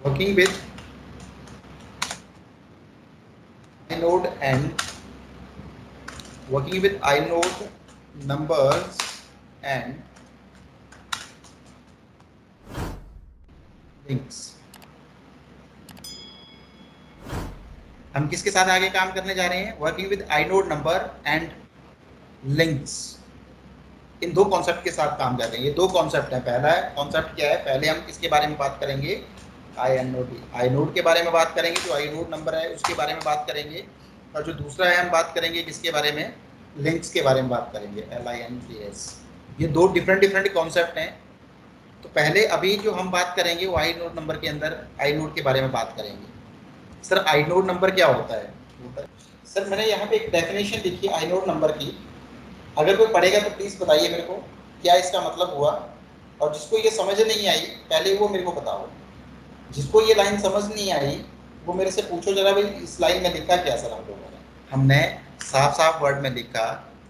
working with inode and working with inode numbers and links। हम किसके साथ आगे काम करने जा रहे हैं? Working with inode number and links. इन दो कॉन्सेप्ट के साथ काम कर रहे हैं। ये दो कॉन्सेप्ट है। पहला कॉन्सेप्ट क्या है? पहले हम किसके बारे में बात करेंगे? inode के बारे में बात करेंगे, जो inode नंबर है उसके बारे में बात करेंगे। और जो दूसरा है हम बात करेंगे किसके बारे में? लिंक्स के बारे में बात करेंगे, LINKS। ये दो डिफरेंट कॉन्सेप्ट हैं। तो पहले अभी जो हम बात करेंगे वो inode नंबर के अंदर inode के बारे में बात करेंगे। सर inode नंबर क्या होता है? सर मैंने यहाँ पे एक डेफिनेशन लिखी inode नंबर की। अगर कोई पढ़ेगा तो प्लीज बताइए मेरे को क्या इसका मतलब हुआ। और जिसको ये समझ नहीं आई पहले वो मेरे को बताओ। जिसको ये लाइन समझ नहीं आई वो मेरे से पूछो जरा, भाई इस लाइन में लिखा क्या सर हम लोगों ने? हमने साफ साफ वर्ड में लिखा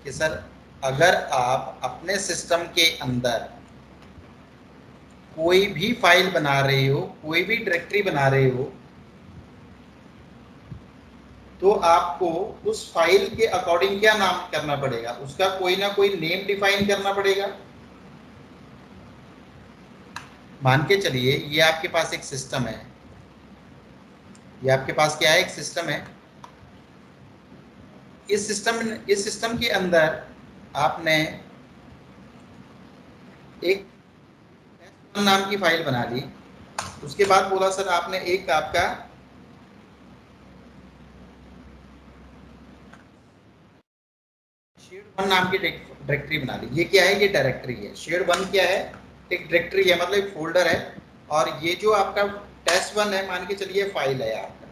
कि सर अगर आप अपने सिस्टम के अंदर कोई भी फाइल बना रहे हो, कोई भी डायरेक्टरी बना रहे हो, तो आपको उस फाइल के अकॉर्डिंग क्या नाम करना पड़ेगा? उसका कोई ना कोई नेम डिफाइन करना पड़ेगा। मान के चलिए ये आपके पास एक सिस्टम है। ये आपके पास क्या है? एक सिस्टम है। इस सिस्टम के अंदर आपने एक नाम की फाइल बना ली। उसके बाद बोला सर आपने एक आपका शेड 1 नाम की डायरेक्टरी बना ली। ये क्या है? ये डायरेक्टरी है। शेड 1 क्या है? एक डायरेक्टरी है, मतलब एक फोल्डर है। और ये जो आपका test1 है, मान के चलिए फाइल है आपका।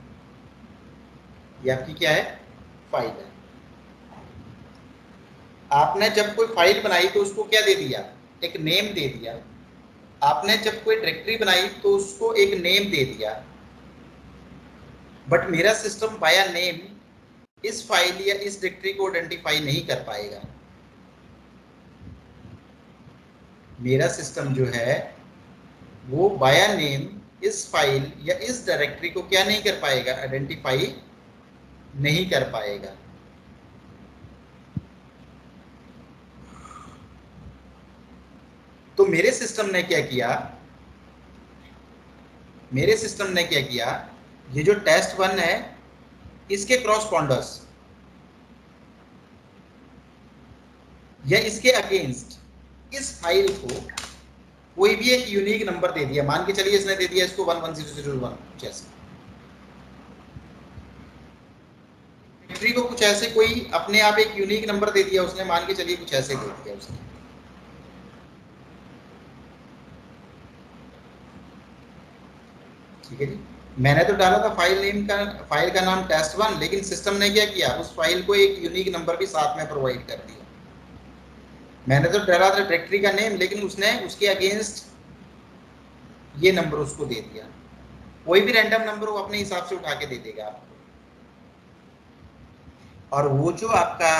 ये आपकी क्या है? फाइल है। आपने जब कोई फाइल बनाई तो उसको क्या दे दिया? एक नेम दे दिया। आपने जब कोई डायरेक्टरी बनाई तो उसको एक नेम दे दिया। बट मेरा सिस्टम बाया नेम इस फाइल या इस डायरेक्टरी को आइडेंटिफाई नहीं कर पाएगा। मेरा सिस्टम जो है वो बाया नेम इस फाइल या इस डायरेक्टरी को क्या नहीं कर पाएगा? आइडेंटिफाई नहीं कर पाएगा। तो मेरे सिस्टम ने क्या किया? मेरे सिस्टम ने क्या किया? ये जो test1 है इसके क्रॉसपॉन्डर्स या इसके अगेंस्ट इस फाइल को कोई भी एक यूनिक नंबर दे दिया। मान के चलिए इसने दे दिया इसको 110001 जैसे। डायरेक्टरी को कुछ ऐसे कोई अपने आप एक यूनिक नंबर दे दिया उसने। मान के चलिए कुछ ऐसे दे दिया उसने। ठीक है जी। मैंने तो डाला था फाइल का नाम test1, लेकिन सिस्टम ने क्या किया? उस फाइल को एक यूनिक नंबर भी साथ में प्रोवाइड कर दिया। मैंने तो डाला था डायरेक्टरी का नेम, लेकिन उसने उसके अगेंस्ट ये नंबर उसको दे दिया। कोई भी रैंडम नंबर वो अपने हिसाब से उठा के दे देगा आपको। और वो जो आपका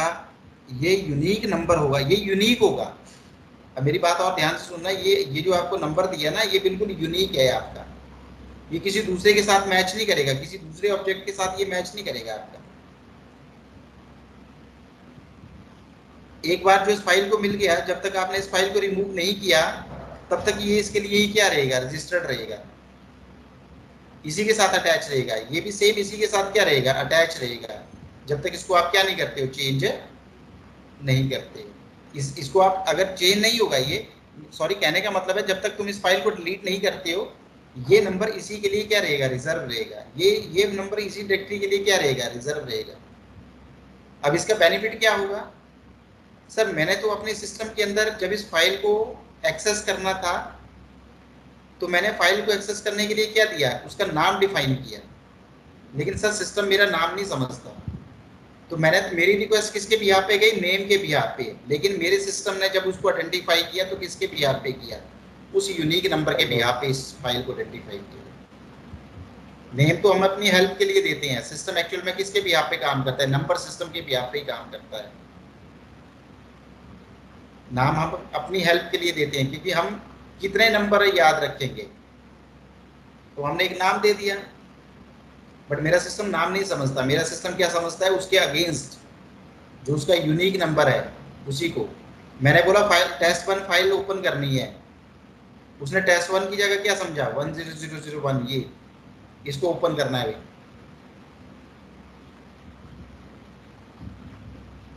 ये यूनिक नंबर होगा, ये यूनिक होगा। अब मेरी बात और ध्यान से सुनना, ये जो आपको नंबर दिया ना, ये बिल्कुल यूनिक है आपका। ये किसी दूसरे के साथ मैच नहीं करेगा, किसी दूसरे ऑब्जेक्ट के साथ ये मैच नहीं करेगा आपका। एक बार जो इस फाइल को मिल गया, जब तक आपने इस फाइल को रिमूव नहीं किया तब तक ये इसके लिए ही क्या रहेगा? रजिस्टर्ड रहेगा, इसी के साथ अटैच रहेगा। ये भी सेम इसी के साथ क्या रहेगा? अटैच रहेगा। जब तक इसको आप क्या नहीं करते हो? चेंज नहीं करते। इसको आप अगर चेंज नहीं होगा, ये सॉरी कहने का मतलब है जब तक तुम इस फाइल को डिलीट नहीं करते हो, ये नंबर इसी के लिए क्या रहेगा? रिजर्व रहेगा। ये नंबर इसी डायरेक्टरी के लिए क्या रहेगा? रिजर्व रहेगा। अब इसका बेनिफिट क्या होगा? सर मैंने तो अपने सिस्टम के अंदर जब इस फाइल को एक्सेस करना था तो मैंने फाइल को एक्सेस करने के लिए क्या दिया? उसका नाम डिफाइन किया। लेकिन सर सिस्टम मेरा नाम नहीं समझता, तो मैंने मेरी रिक्वेस्ट किसके बिहाफ पे गई? नेम के बिहाफ पे। लेकिन मेरे सिस्टम ने जब उसको आइडेंटिफाई किया तो किसके बिहाफ पे किया? उस यूनिक नंबर के बिहाफ पे इस फाइल को आइडेंटिफाई किया। नेम तो हम अपनी हेल्प के लिए देते हैं, सिस्टम एक्चुअल में किसके बिहाफ पे काम करता है? नंबर सिस्टम के बिहाफ पे ही काम करता है। नाम हम अपनी हेल्प के लिए देते हैं, क्योंकि हम कितने नंबर याद रखेंगे? तो हमने एक नाम दे दिया, बट मेरा सिस्टम नाम नहीं समझता, मेरा सिस्टम क्या समझता है, उसके अगेंस्ट जो उसका यूनिक नंबर है उसी को। मैंने बोला फाइल test1 फाइल ओपन करनी है, उसने test1 की जगह क्या समझा 10001, ये इसको ओपन करना है भाई।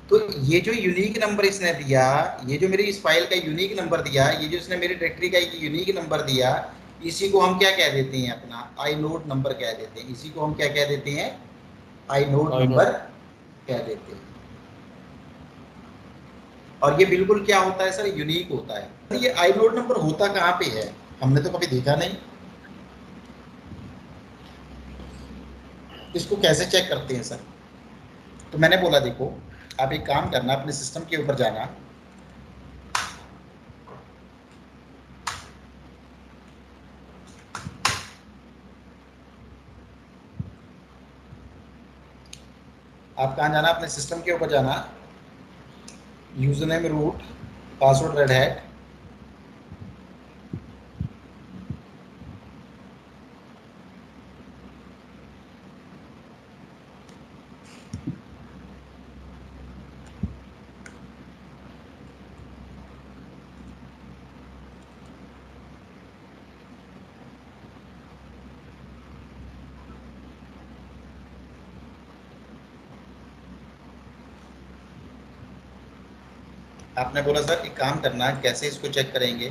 तो ये जो यूनिक नंबर इसने दिया, ये जो मेरी इस फाइल का यूनिक नंबर दिया, ये जो इसने मेरी डायरेक्टरी का एक यूनिक नंबर दिया, इसी को हम क्या कह देते हैं, अपना आई नोड नंबर कह देते हैं। इसी को हम क्या कह देते हैं, आई नोड नंबर कह देते हैं। और ये बिल्कुल क्या होता है सर, यूनिक होता है। ये आई नोड नंबर होता कहाँ पे है, हमने तो कभी देखा नहीं, इसको कैसे चेक करते हैं सर। तो मैंने बोला देखो, आप एक काम करना, अपने सिस्टम के ऊपर जाना, आप कहाँ जाना, अपने सिस्टम के ऊपर जाना, user name root, password red hat, आपने बोला सर एक काम करना, कैसे इसको चेक करेंगे,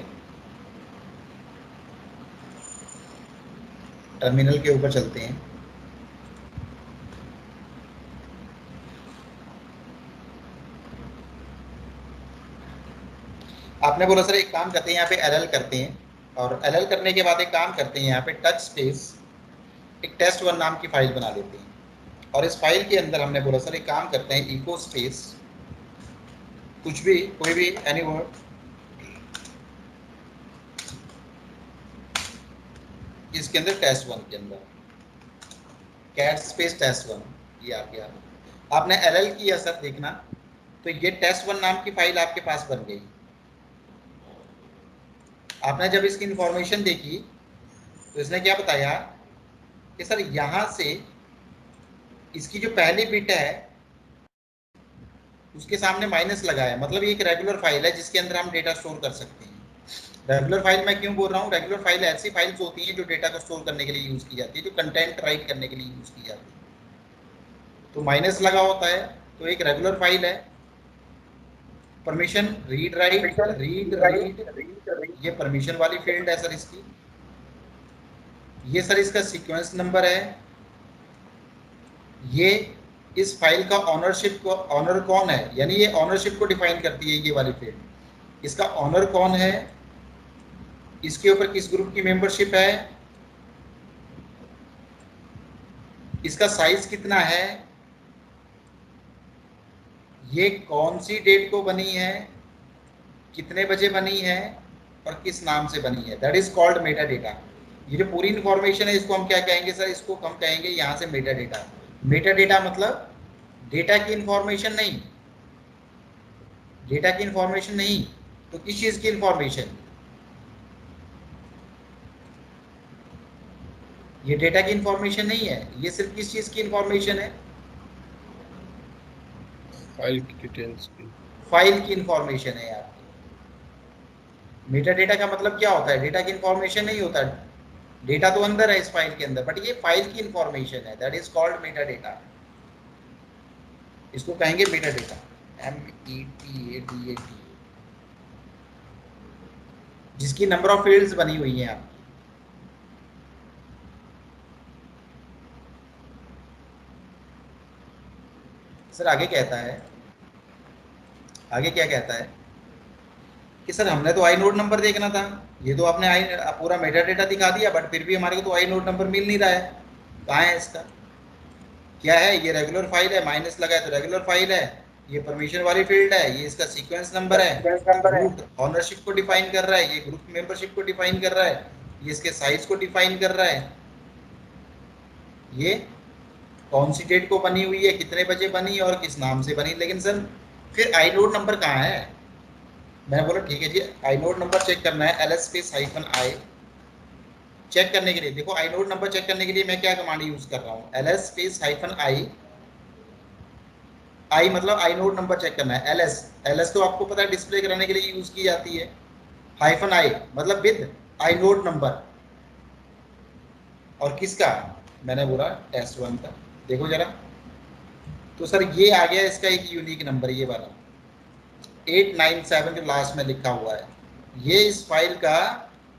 टर्मिनल के ऊपर चलते हैं, आपने बोला सर एक काम करते हैं, यहाँ पे एलएल करते हैं, और एलएल करने के बाद एक काम करते हैं, यहाँ पे टच स्पेस एक test1 नाम की फाइल बना लेते हैं, और इस फाइल के अंदर हमने बोला सर एक काम करते हैं, इको स्पेस कुछ भी, कोई भी एनी वर्ड, इसके अंदर test1 के अंदर कैट स्पेस test1, ये आ गया। आपने एलएल किया सर, देखना तो ये test1 नाम की फाइल आपके पास बन गई। आपने जब इसकी इंफॉर्मेशन देखी तो इसने क्या बताया कि सर यहां से इसकी जो पहली बिट है उसके सामने माइनस लगा है, मतलब ये एक रेगुलर फाइल है जिसके अंदर हम डेटा स्टोर कर सकते हैं। रेगुलर फाइल मैं क्यों बोल रहा हूँ, रेगुलर फाइल ऐसी फाइल्स होती हैं जो डेटा को स्टोर करने के लिए यूज की जाती है, जो कंटेंट राइट करने के लिए यूज की जाती है। तो माइनस लगा होता है, तो एक रेगुलर फाइल है। Permission read write, read read, ये परमिशन वाली फील्ड है सर इसकी। ये सर इसका सीक्वेंस नंबर है। ये इस फाइल का ऑनरशिप को, ऑनर कौन है, यानी ये ऑनरशिप को डिफाइन करती है ये वाली फील्ड। इसका ऑनर कौन है, इसके ऊपर किस ग्रुप की मेंबरशिप है, इसका साइज कितना है, ये कौन सी डेट को बनी है, कितने बजे बनी है, और किस नाम से बनी है, that is called Meta data. ये जो पूरी इंफॉर्मेशन है इसको हम क्या कहेंगे सर, इसको हम कहेंगे यहां से मेटा डेटा। मेटा डेटा मतलब डेटा की इंफॉर्मेशन नहीं, डेटा की इंफॉर्मेशन नहीं, तो किस चीज की इंफॉर्मेशन, ये डेटा की इंफॉर्मेशन नहीं है, ये सिर्फ किस चीज की इंफॉर्मेशन है, फाइल की डिटेल्स की, फाइल की इंफॉर्मेशन है आपकी। मेटा डेटा का मतलब क्या होता है, डेटा की इंफॉर्मेशन नहीं होता, डेटा तो अंदर है इस फाइल के अंदर, बट ये फाइल की इंफॉर्मेशन है, that is called Meta data. इसको कहेंगे मेटा डेटा, META DATA, जिसकी नंबर ऑफ फील्ड्स बनी हुई हैं आपकी। सर आगे कहता है, आगे क्या कहता है कि सर हमने तो आई नोड नंबर देखना था, ये तो आपने आई पूरा मेटा डेटा दिखा दिया, बट फिर भी हमारे को तो आई नोड नंबर मिल नहीं रहा है, कहाँ है इसका, क्या है, ये रेगुलर फाइल है, माइनस लगा है तो रेगुलर फाइल है, ये परमिशन वाली फील्ड है, ये इसका सीक्वेंस नंबर है, रूट ऑनरशिप को डिफाइन कर रहा है, ये ग्रुप मेंबरशिप को डिफाइन कर रहा है, ये इसके साइज को डिफाइन कर रहा है, ये कौन सी डेट को बनी हुई है, कितने बजे बनी और किस नाम से बनी। लेकिन सर फिर आई नोड नंबर कहाँ है, मैंने बोला ठीक है जी, आई नोड नंबर चेक करना है, LS स्पेस -i, चेक करने के लिए देखो, आइनोड नंबर चेक करने के लिए मैं क्या कमांड यूज कर रहा हूँ, ls स्पेस हाइफन आई मतलब आइनोड नंबर चेक करना है। ls तो आपको पता है डिस्प्ले कराने के लिए यूज की जाती है, हाइफन आई मतलब विद आइनोड नंबर, और किसका, मैंने बोला टेस्ट 1 का। देखो जरा, तो सर ये आ गया इसका एक यूनिक नंबर, ये वाला 897 जो लास्ट में लिखा हुआ है, ये इस फाइल का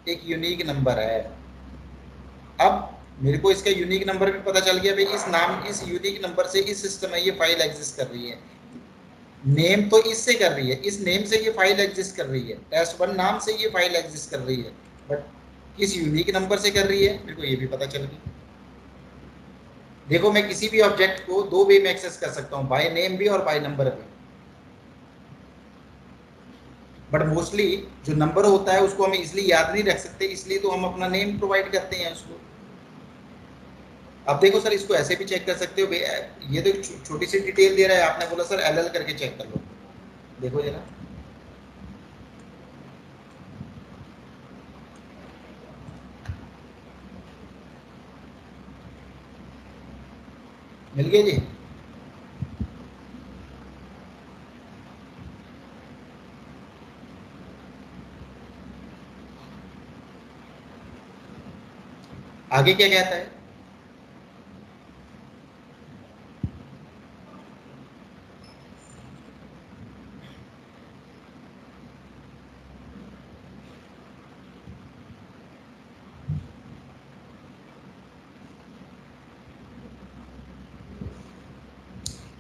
एक यूनिक नंबर है। अब मेरे को इसका यूनिक नंबर भी पता चल गया भाई, इस यूनिक नंबर से इस सिस्टम में ये फाइल एग्जिस्ट कर रही है। नेम तो इससे कर रही है, इस नेम से ये फाइल एग्जिस्ट कर रही है, टेस्ट 1 नाम से ये फाइल एग्जिस्ट कर रही है, बट किस यूनिक नंबर से कर रही है मेरे को ये भी पता चल गया। देखो मैं किसी भी ऑब्जेक्ट को दो वे में एक्सेस कर सकता हूँ, बाय नेम भी और बाय नंबर भी, बट मोस्टली जो नंबर होता है उसको हम इसलिए याद नहीं रख सकते, इसलिए तो हम अपना नेम प्रोवाइड करते हैं उसको। अब देखो सर, इसको ऐसे भी चेक कर सकते हो, ये तो छोटी सी डिटेल दे रहा है, आपने बोला सर एलएल करके चेक कर लो, देखो जरा, मिल गया जी। आगे क्या कहता है,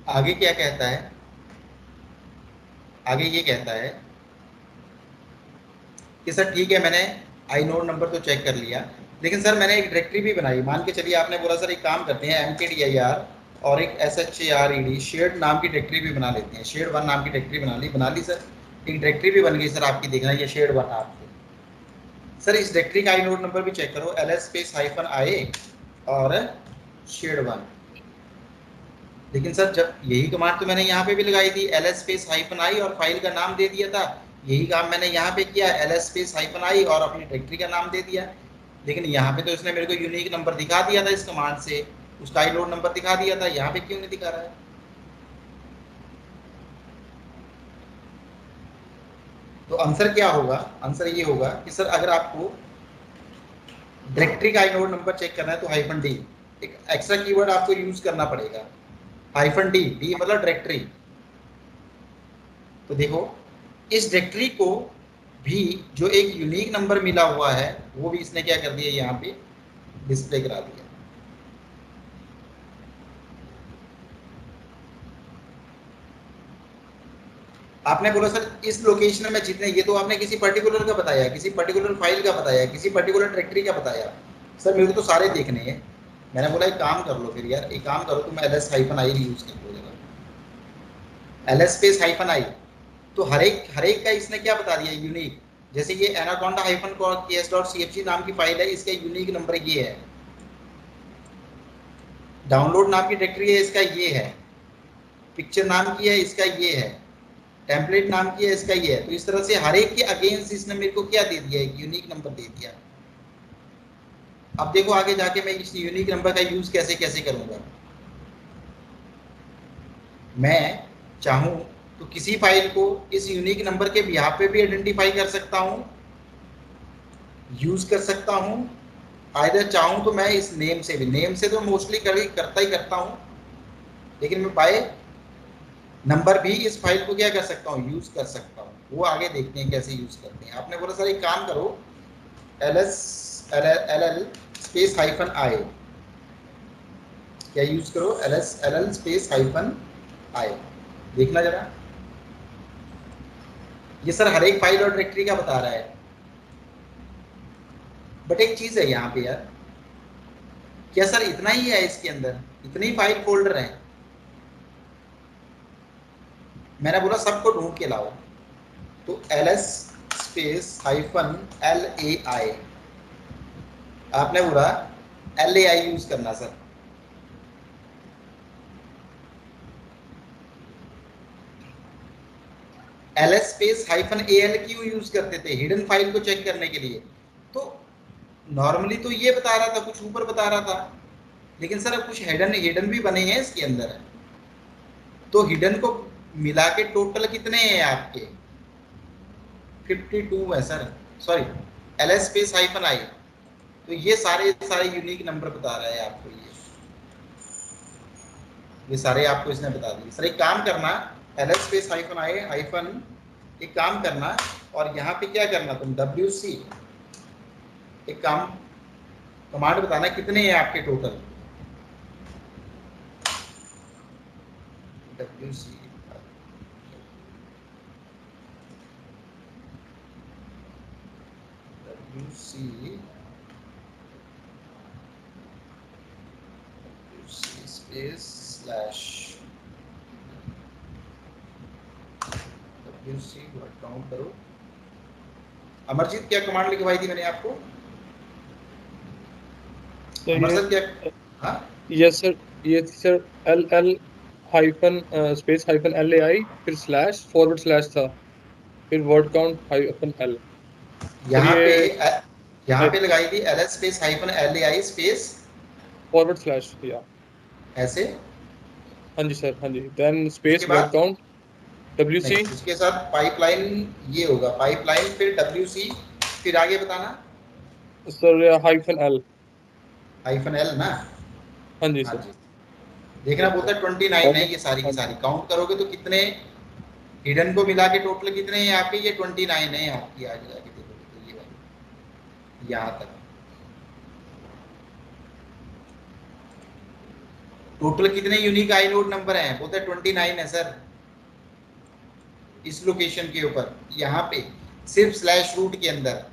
आगे क्या कहता है, आगे ये कहता है कि सर ठीक है मैंने आईनोड नंबर तो चेक कर लिया, लेकिन सर मैंने एक डायरेक्टरी भी बनाई, मान के चलिए आपने बोला सर एक काम करते हैं mkdir और एक shared शेयर्ड नाम की डायरेक्टरी भी बना लेते हैं, शेयर्ड 1 नाम की डायरेक्टरी बना ली सर, एक डायरेक्टरी भी बन गई सर आपकी, देखना ये शेयर्ड 1 आपकी। सर इस डायरेक्टरी का आईनोड नंबर भी चेक करो, ls स्पेस हाइफन आई और शेयर्ड 1। लेकिन सर जब यही कमांड तो मैंने यहाँ पे भी लगाई थी, ls स्पेस हाइफन आई और फाइल का नाम दे दिया था, यही काम मैंने यहाँ पे किया, ls स्पेस हाइफन आई और अपनी डायरेक्टरी का नाम दे दिया, लेकिन यहाँ पे तो इसने मेरे को यूनिक नंबर दिखा दिया था इस कमांड से, उसका आईनोड नंबर दिखा दिया था, यहाँ पे क्यों नहीं दिखा रहा है। तो आंसर क्या होगा, आंसर ये होगा कि सर अगर आपको डायरेक्टरी का आईनोड नंबर चेक करना है तो हाइफन डी, एक एक्स्ट्रा कीवर्ड आपको यूज करना पड़ेगा, हाइफन डी, डी मतलब डायरेक्टरी। तो देखो इस डायरेक्टरी को भी जो एक यूनिक नंबर मिला हुआ है वो भी इसने क्या कर दिया, यहाँ पे डिस्प्ले करा दिया। आपने बोला सर इस लोकेशन में जितने, ये तो आपने किसी पर्टिकुलर का बताया, किसी पर्टिकुलर फाइल का बताया, किसी पर्टिकुलर डायरेक्टरी का बताया, सर मेरे को तो सारे देखने हैं। मैंने बोला एक काम कर लो फिर यार, एक काम करो तुम ls हाइफन आई यूज कर लो जरा, ls स्पेस हाइफन आई, तो हर एक का इसने क्या बता दिया यूनिक, जैसे ये एनाकोंडा हाइफन ks.cfg नाम की फाइल है, इसका यूनिक नंबर ये है, डाउनलोड नाम की डायरेक्टरी है इसका ये है, पिक्चर नाम की है इसका ये है, टेम्पलेट नाम की है इसका ये है। तो इस तरह से हर एक के अगेंस्ट इसने मेरे को क्या दे दिया, एक यूनिक नंबर दे दिया। अब देखो आगे जाके मैं इस यूनिक नंबर का यूज कैसे कैसे करूंगा, मैं चाहूं तो किसी फाइल को इस यूनिक नंबर के बिहाफ पे भी आइडेंटिफाई कर सकता हूं, यूज कर सकता हूं, आइदर चाहूं तो मैं इस नेम से भी, नेम से तो मोस्टली करता ही करता हूं, लेकिन मैं बाय नंबर भी इस फाइल को क्या कर सकता हूं, यूज कर सकता हूं। वो आगे देखते हैं कैसे यूज करते हैं। आपने बोला सर एक काम करो, ll स्पेस हाइफन आई, क्या यूज करो, ll स्पेस हाइफन आई, देखना जरा, ये सर हर एक फाइल और डायरेक्टरी का बता रहा है, बट एक चीज है यहाँ पे यार, क्या सर इतना ही है इसके अंदर, इतने ही फाइल फोल्डर हैं? मैंने बोला सबको ढूंढ के लाओ, तो ls स्पेस हाइफन LAI, आपने बोला LAI यूज करना sir, ls space hyphen AL क्यों यूज करते थे, हिडन फाइल को चेक करने के लिए। तो नॉर्मली तो ये बता रहा था, कुछ ऊपर बता रहा था, लेकिन सर अब कुछ हिडन भी बने हैं इसके अंदर। तो हिडन को मिला के टोटल कितने हैं आपके? 52 है sir, sorry ls space hyphen I. तो ये सारे यूनिक नंबर बता रहा है आपको, ये सारे आपको इसने बता दिए। सर एक काम करना, ls space hyphen I hyphen, एक काम करना और यहाँ पे क्या करना तुम, wc, एक काम कमांड बताना कितने हैं आपके total. wc space slash wc word count करो। अमरजीत क्या कमांड लिखवाई थी मैंने आपको? तो अमर सर क्या? हाँ यस सर, ये थी sir LL hyphen space hyphen LAI, फिर स्लैश फॉरवर्ड स्लैश था, फिर वर्ड काउंट हाइफन L। यहाँ पे ये लगाई थी ls space hyphen lai space forward slash या, ऐसे। हाँ जी सर, हाँ जी, देन उसके स्पेस वर्ड बाद काउंट WC, नहीं, उसके साथ पाइपलाइन ये होगा, पाइपलाइन फिर wc, फिर आगे बताना sir hyphen L। Hyphen l ना। हाँ जी हाँ सर। जी, देखना यस बोलता सर, है 29 और है, ये सारी की हाँ सारी जी, काउंट करोगे तो कितने हिडन को मिला के टोटल कितने हैं आपके? ये 29 है आपकी। आगे आगे देखोगे तो ये वाली यहाँ तक टोटल कितने यूनिक आई नोड नंबर हैं? बोलते हैं 29 है सर इस लोकेशन के ऊपर, यहाँ पे सिर्फ स्लैश रूट के अंदर।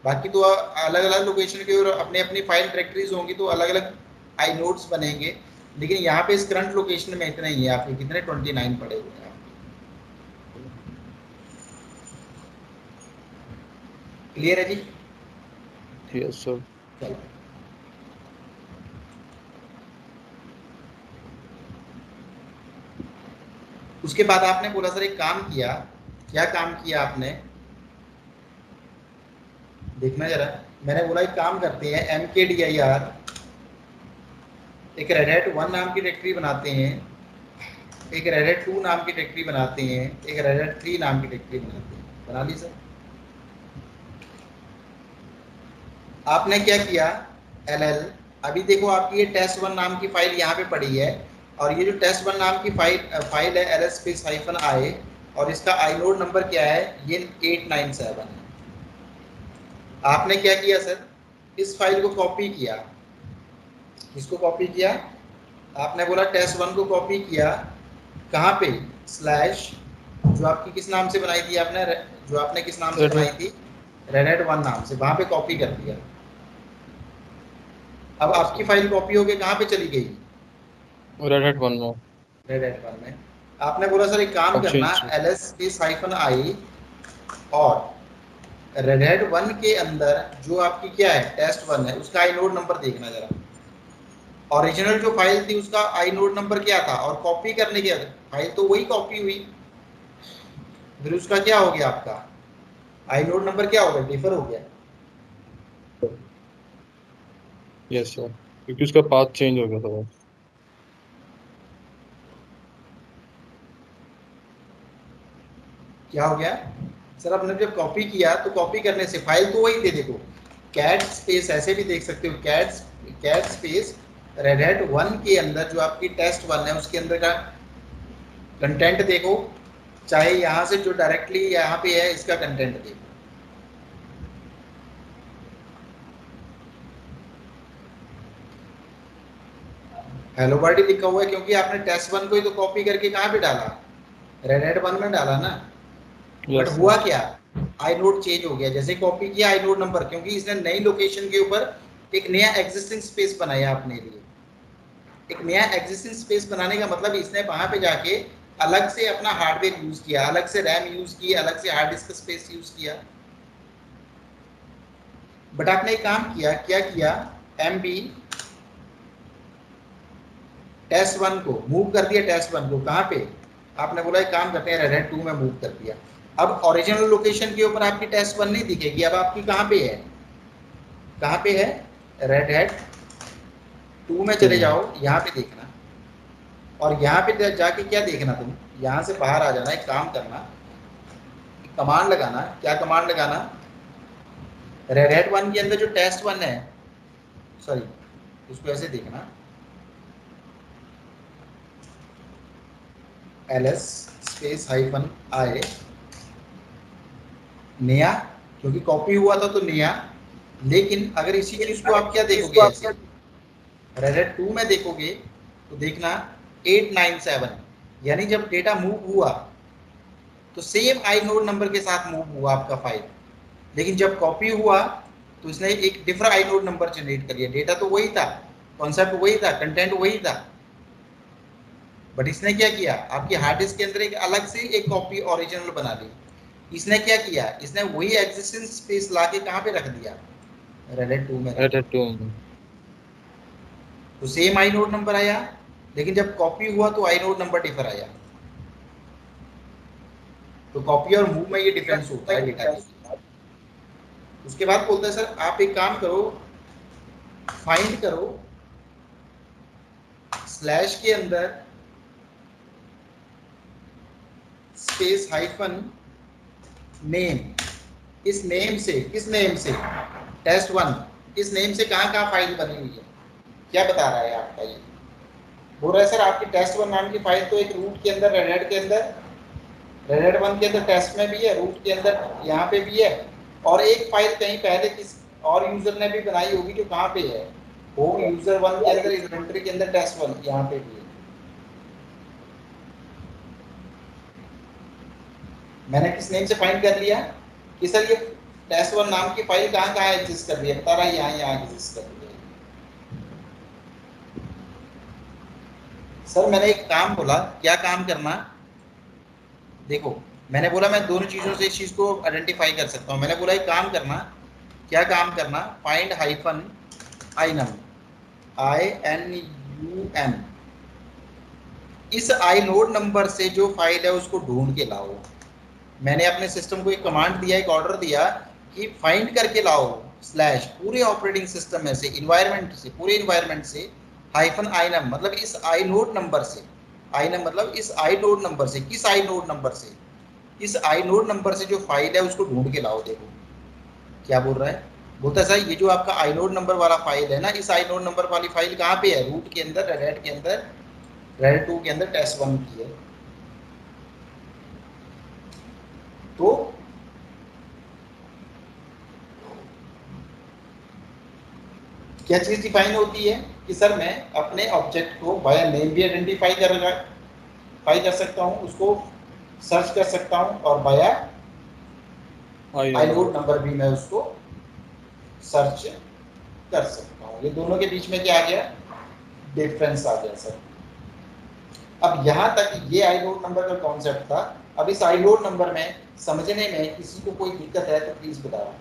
बाकी तो अलग अलग लोकेशन के ऊपर अपने अपनी फाइल डायरेक्टरीज होंगी तो अलग अलग आई नोड्स बनेंगे, लेकिन यहाँ पे इस करंट लोकेशन में इतने ही है आपके। कितने? 29 पड़े हुए हैं आपके। क्लियर है जी? Yes sir. चलो उसके बाद आपने बोला सर एक काम किया, क्या काम किया आपने? देखना जरा, मैंने बोला एक काम करते हैं, mkdir एक रेड हैट 1 नाम की डायरेक्टरी बनाते हैं, एक रेड हैट 2 नाम की डायरेक्टरी बनाते हैं, एक रेड हैट 3 नाम की डायरेक्टरी बनाते हैं। बना ली सर? आपने क्या किया, ll, अभी देखो आपकी ये test1 नाम की फाइल यहाँ पे पड़ी है, और ये जो test1 नाम की फाइल है ls स्पेस हाइफन आई, और इसका आईनोड नंबर क्या है? ये 897 है। आपने क्या किया सर, इस फाइल को कॉपी किया। किसको कॉपी किया? आपने बोला test1 को कॉपी किया, कहाँ पे? स्लैश, जो आपकी किस नाम से बनाई थी आपने, जो आपने किस नाम से रेड बनाई थी? redhat1 नाम से, वहां पे कॉपी कर दिया। अब आपकी फाइल कॉपी होके कहाँ पे चली गई? रेड 1 में। redhat1 में। आपने बोला सर एक काम अब करना, change, ls space hyphen I, और redhat1 के अंदर जो आपकी क्या है, test1 है, उसका आईनोड नंबर देखना जरा। ओरिजिनल जो फाइल थी उसका आईनोड नंबर क्या था, और कॉपी करने के फाइल तो वही कॉपी हुई, फिर उसका क्या हो गया आपका आईनोड नंबर? क्या हो गया? डिफर हो गया। यस सर, क्योंकि उसका पाथ चेंज हो गया था वो। क्या हो गया सर? आपने जब कॉपी किया तो कॉपी करने से फाइल तो वही थे, देखो कैट स्पेस, ऐसे भी देख सकते हो, कैट स्पेस redhat1 के अंदर जो आपकी test1 है उसके अंदर का कंटेंट देखो, चाहे यहाँ से जो डायरेक्टली यहाँ पे है इसका कंटेंट देखो। हेलो वर्ड लिखा हुआ है, क्योंकि आपने test1 को ही तो कॉपी करके कहाँ पे डाला? redhat1 में डाला ना। बट यस हुआ सर। क्या, आई नोड चेंज हो गया। जैसे कॉपी किया आई नोड नंबर, क्योंकि इसने नई लोकेशन के ऊपर एक नया एग्जिस्टिंग स्पेस बनाया अपने लिए। एक नया एग्जिस्टिंग स्पेस बनाने का मतलब इसने वहां पे जाके अलग से अपना हार्डवेयर यूज किया, अलग से रैम यूज की, अलग से हार्ड डिस्क स्पेस यूज किया। बट आपने एक काम किया, क्या किया, MB test1 को मूव कर दिया, test1 को कहाँ पे? आपने बोला एक काम करते हैं, redhat 2 में मूव कर दिया। अब ओरिजिनल लोकेशन के ऊपर आपकी test1 नहीं दिखेगी, अब आपकी कहाँ पे है? कहाँ पे है? रेड हैट 2 में चले जाओ, यहाँ पे देखना, और यहाँ पे जाके क्या देखना, तुम यहाँ से बाहर आ जाना, एक काम करना, कमांड लगाना। क्या कमांड लगाना? रेड हैट 1 के अंदर जो टेस्ट 1 है, सॉरी उसको ऐसे देखना, ls स्पेस -i नया, क्योंकि कॉपी हुआ था तो नया। लेकिन अगर इसी चीज को आप क्या देखोगे, ऐसे रेड हैट 2 में देखोगे तो देखना 897, यानी जब डेटा मूव हुआ तो सेम आई नोड नंबर के साथ मूव हुआ आपका फाइल, लेकिन जब कॉपी हुआ तो इसने एक different I node number generate कर लिया। डेटा तो वही था, कॉन्सेप्ट वही था, कंटेंट वही था, बट इसने क्या किया, आपकी हार्ड डिस्क के अंदर एक अलग से एक कॉपी ओरिजिनल बना ली। इसने क्या किया, इसने वही एग्जिस्टेंस स्पेस लाके कहाँ पे रख दिया, रेड हैट 2 में रख दिया। तो सेम आई नोड नंबर आया, लेकिन जब कॉपी हुआ तो आई नोड नंबर डिफर आया। तो कॉपी और मूव में ये डिफरेंस होता है डेटा के। उसके बाद बोलते हैं सर आप एक काम करो, फाइंड करो स्लैश के अंदर स्पेस हाइफन नेम, इस नेम से, किस नेम से, टेस्ट 1, इस नेम से कहाँ कहाँ फाइल बनी हुई है। क्या बता रहा है आपका ये? बोल रहा है सर आपकी टेस्ट 1 नाम की फाइल तो एक रूट के अंदर, रेड हैट के अंदर, रेड हैट 1 के अंदर टेस्ट में भी है, रूट के अंदर यहाँ पे भी है, और एक फाइल कहीं पहले किस और यूजर ने भी बनाई होगी जो कहाँ पे है, होम यूजर 1 के अंदर, इन्वेंटरी के अंदर टेस्ट 1 यहाँ पे भी है। मैंने किस नेम से फाइंड कर लिया कि सर ये टेस्ट 1 नाम की फाइल कहाँ कहाँ एग्जिस्ट कर रही है, बता रहा है यहाँ यहाँ एग्जिस्ट कर रही है। सर मैंने एक काम बोला, क्या काम करना, देखो मैंने बोला मैं दोनों चीजों से इस चीज को आइडेंटिफाई कर सकता हूँ। मैंने बोला एक काम करना, क्या काम करना, फाइंड हाइफन inum, INUM, इस आई नोड नंबर से जो फाइल है उसको ढूंढ के लाओ। मैंने अपने सिस्टम को एक कमांड दिया, एक ऑर्डर दिया कि फाइंड करके लाओ स्लैश पूरे ऑपरेटिंग सिस्टम में से, इन्वायरमेंट से, पूरे इन्वायरमेंट से हाइफन inum, मतलब इस आई नोड नंबर से, inum मतलब इस आई नोड नंबर से, किस आई नोड नंबर से, इस आई नोड नंबर से जो फाइल है उसको ढूंढ के लाओ। देखो क्या बोल रहा है, बोलता है सर ये जो आपका आई नोड नंबर वाला फाइल है ना, इस आई नोड नंबर वाली फाइल कहाँ पे है, रूट के अंदर, रेड हैट के अंदर, रेड हैट 2 के अंदर टेस्ट 1 की है। तो क्या चीज डिफाइन होती है कि सर मैं अपने ऑब्जेक्ट को बाय नेम भी आइडेंटिफाई कर सकता हूँ, उसको सर्च कर सकता हूँ, और बाय आई नोड नंबर भी मैं उसको सर्च कर सकता हूँ। ये दोनों के बीच में क्या आ गया, डिफरेंस आ गया सर। अब यहाँ तक ये आई नोड नंबर का कॉन्सेप्ट था। अब इस आई नोड नंबर में समझने में किसी को कोई दिक्कत है तो प्लीज बताओ।